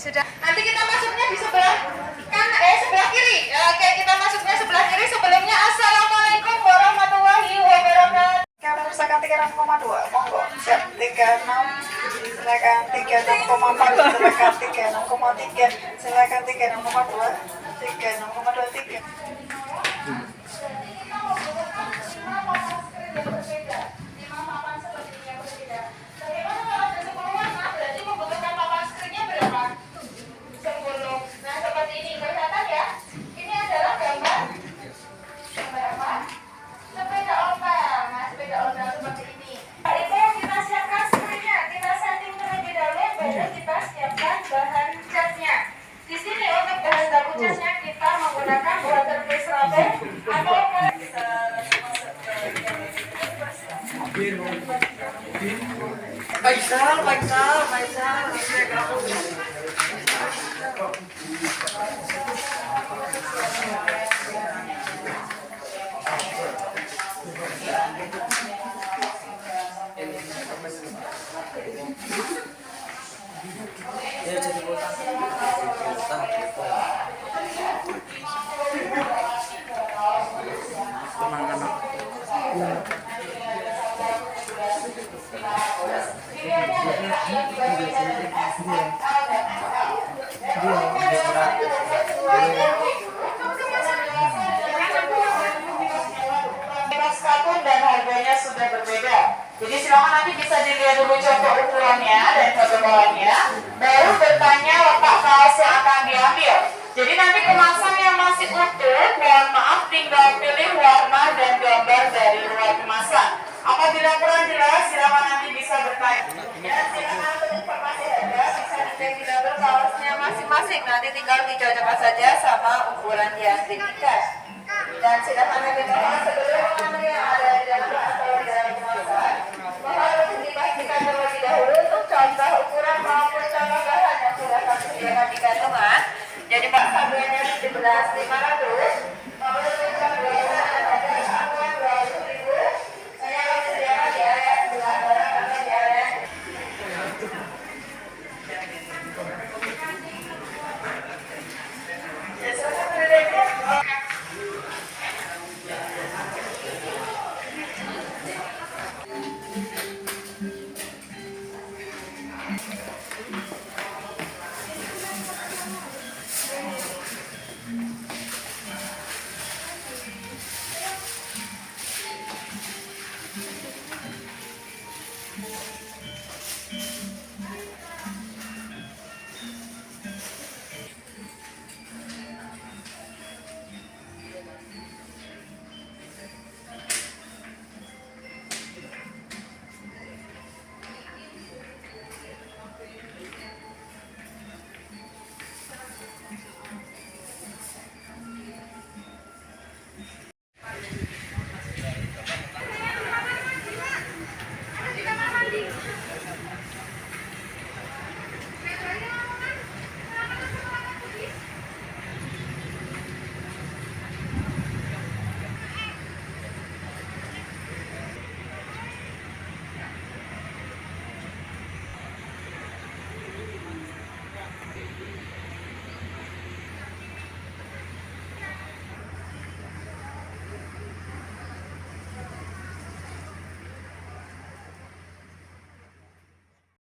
sudah. Nanti kita masuknya di sebelah sebelah kiri. Oke, kita masuknya sebelah kiri. Sebelumnya Assalamualaikum warahmatullahi wabarakatuh. Kalau misalkan 36,2, monggo. Siap 36, silakan 36,4, silakan 36,3, silakan 36,2, 36,23. Kita menggunakan waterproof rubber atau Faisal. Dan harganya sudah berbeda. Jadi silakan nanti bisa dilihat dulu contoh ukurannya dan ketebalannya, baru bertanya letak kaos yang akan diambil. Jadi nanti kemasan yang masih utuh, mohon maaf tinggal pilih warna dan gambar dari luar kemasan. Apabila kurang jelas, silakan nanti bisa bertanya. Ya, silakan untuk informasi harga bisa dicek di label kaosnya masing-masing. Nanti tinggal dicocokkan saja sama ukuran yang diinginkan. Dan silakan lebih dahulu sebelum mengambil yang ada di dalam atau di dalam kemasan, mohon untuk dipastikan terlebih dahulu untuk contoh ukuran maupun contoh bahan yang sudah kami sediakan di kantongan. Jadi Pak, harganya 17.500.